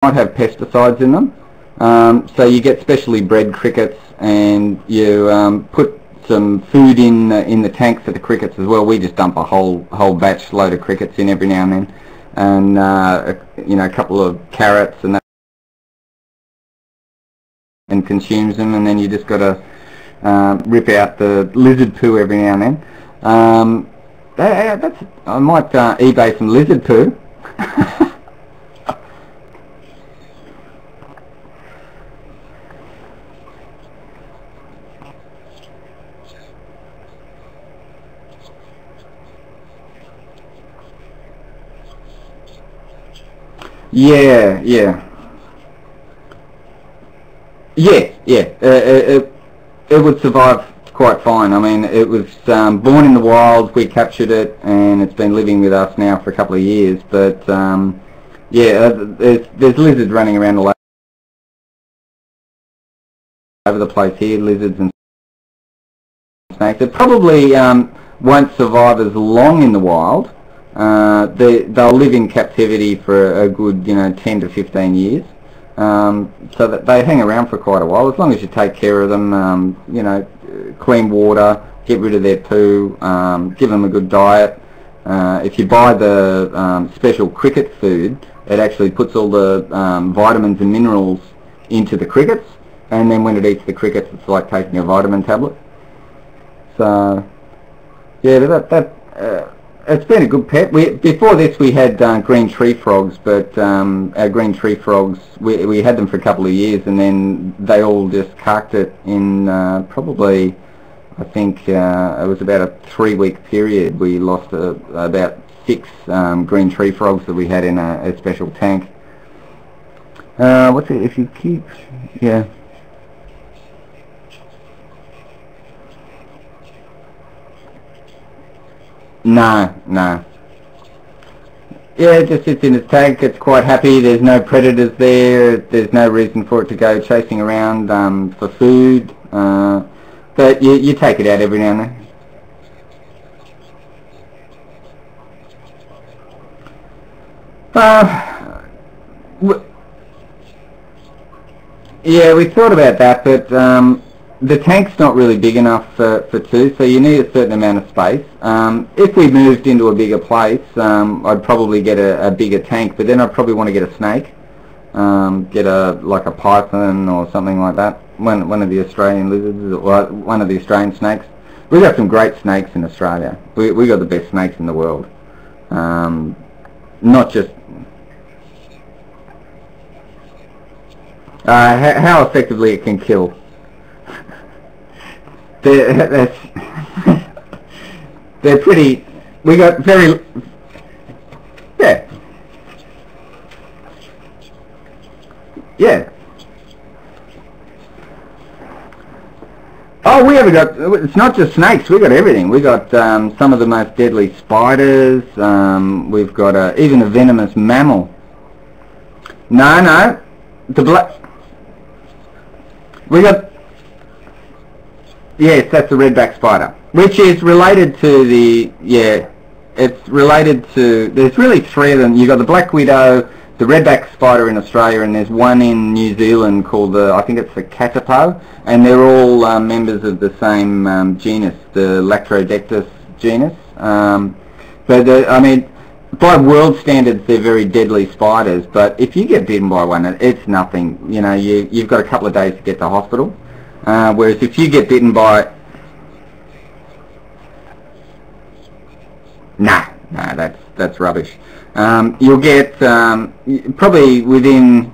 might have pesticides in them. So you get specially bred crickets, and you put some food in the tanks for the crickets as well. We just dump a whole batch load of crickets in every now and then, and you know, a couple of carrots and that, and consumes them. And then you just got to rip out the lizard poo every now and then. I might eBay some lizard poo. Yeah, yeah, yeah. It would survive quite fine. I mean, it was born in the wild. We captured it, and it's been living with us now for a couple of years. But yeah, there's lizards running around all over the place here. Lizards and snakes. It probably won't survive as long in the wild. They'll live in captivity for a good, 10 to 15 years. So that they hang around for quite a while, as long as you take care of them, clean water, get rid of their poo, give them a good diet. If you buy the special cricket food, it actually puts all the vitamins and minerals into the crickets, and then when it eats the crickets, it's like taking a vitamin tablet. So yeah, it's been a good pet. Before this we had green tree frogs, but our green tree frogs, we had them for a couple of years, and then they all just carked it in probably, I think it was about a 3-week period. We lost about 6 green tree frogs that we had in a special tank. What's it, if you keep, yeah. No, no. Yeah, it just sits in its tank. It's quite happy. There's no predators there. There's no reason for it to go chasing around for food. But you take it out every now and then. W Yeah, we thought about that, but the tank's not really big enough for two, so you need a certain amount of space. If we moved into a bigger place, I'd probably get a bigger tank, but then I'd probably want to get a snake, get like a python or something like that. One of the Australian lizards, or one of the Australian snakes. We've got some great snakes in Australia. We got the best snakes in the world. Not just how effectively it can kill. They're pretty. We got very, yeah, yeah. Oh, we haven't got. It's not just snakes. We got everything. We got some of the most deadly spiders. We've got even a venomous mammal. No, no, the black. We got. Yes, that's the redback spider, which is related to the, yeah, it's related to, there's really 3 of them. You've got the black widow, the redback spider in Australia, and there's one in New Zealand called I think it's the katapo, and they're all members of the same genus, the Lactrodectus genus. But I mean, by world standards, they're very deadly spiders, but if you get bitten by one, it's nothing. You've got a couple of days to get to hospital. Whereas if you get bitten by, nah, that's rubbish. You'll get probably within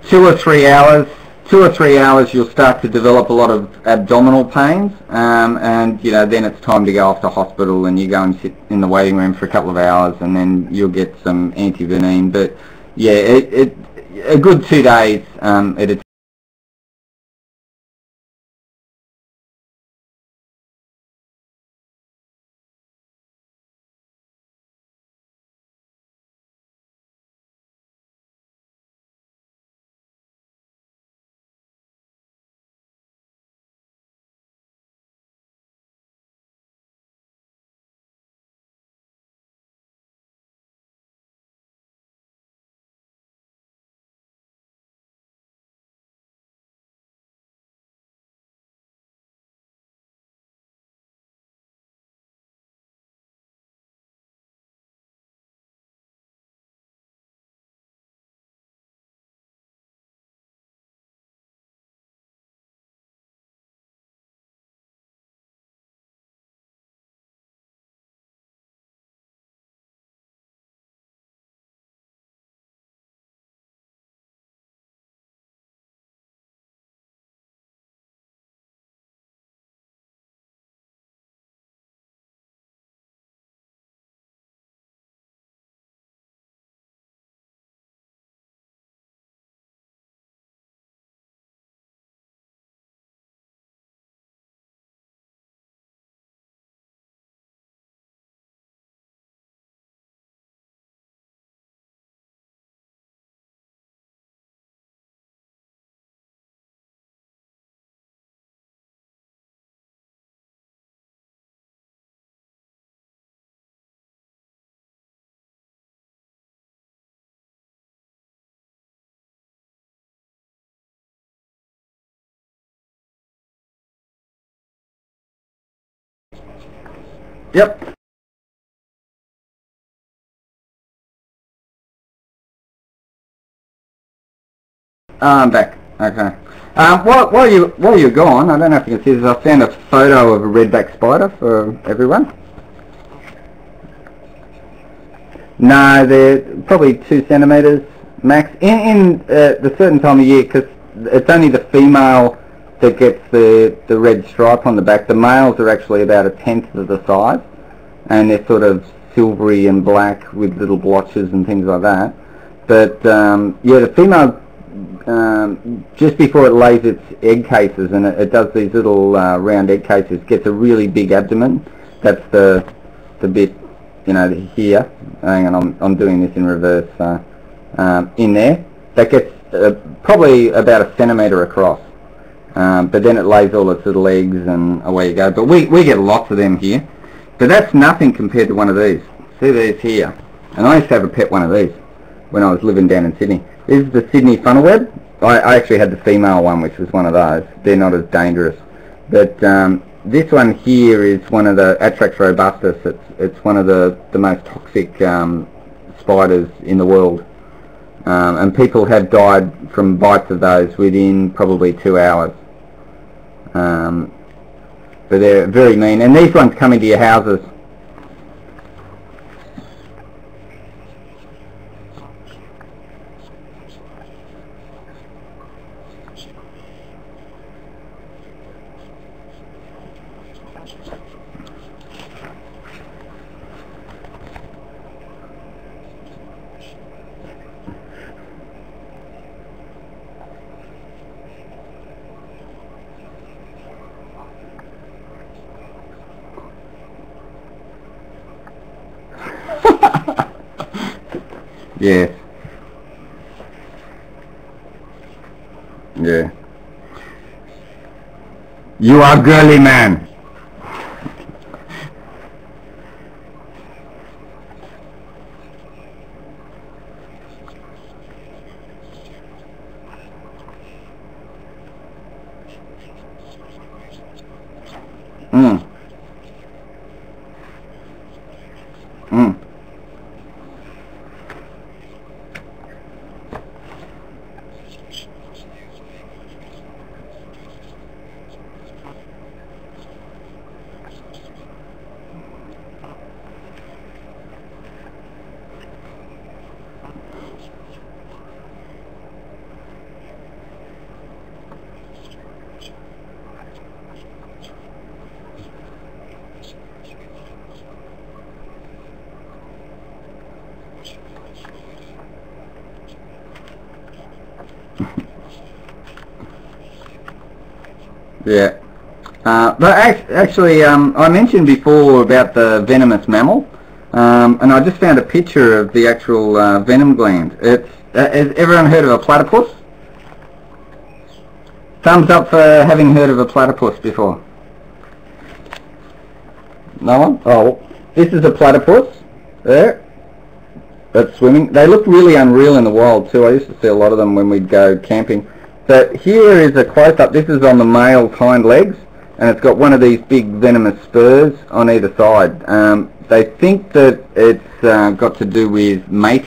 2 or 3 hours. 2 or 3 hours, you'll start to develop a lot of abdominal pains, and then it's time to go off to hospital, and you go and sit in the waiting room for a couple of hours, and then you'll get some antivenin. But yeah, a good 2 days at a Yep. I'm back. Okay. While you're gone, I don't know if you can see this. I found a photo of a redback spider for everyone. No, they're probably 2 centimeters max. In the certain time of year, because it's only the female that gets the red stripe on the back. The males are actually about 1/10 of the size, and they're sort of silvery and black with little blotches and things like that. But yeah, the female, just before it lays its egg cases, and it does these little round egg cases, gets a really big abdomen. That's the bit, you know, here. Hang on, I'm doing this in reverse. In there, that gets probably about 1 centimetre across. But then it lays all its little eggs, and away you go. But we get lots of them here. But that's nothing compared to one of these. See these here. And I used to have a pet one of these when I was living down in Sydney. This is the Sydney funnelweb. I actually had the female one, which was one of those. They're not as dangerous. But this one here is one of the Atrax robustus. It's one of the most toxic spiders in the world. And people have died from bites of those within probably 2 hours. But they're very mean. And these ones come into your houses. Yes. Yeah. You are girly man. Mm. Mm. Yeah. But actually, I mentioned before about the venomous mammal, and I just found a picture of the actual venom gland. Has everyone heard of a platypus? Thumbs up for having heard of a platypus before. No one? Oh, this is a platypus. There. That's swimming. They look really unreal in the wild too. I used to see a lot of them when we'd go camping. But here is a close-up. This is on the male's hind legs, and it's got one of these big venomous spurs on either side. They think that it's got to do with mating.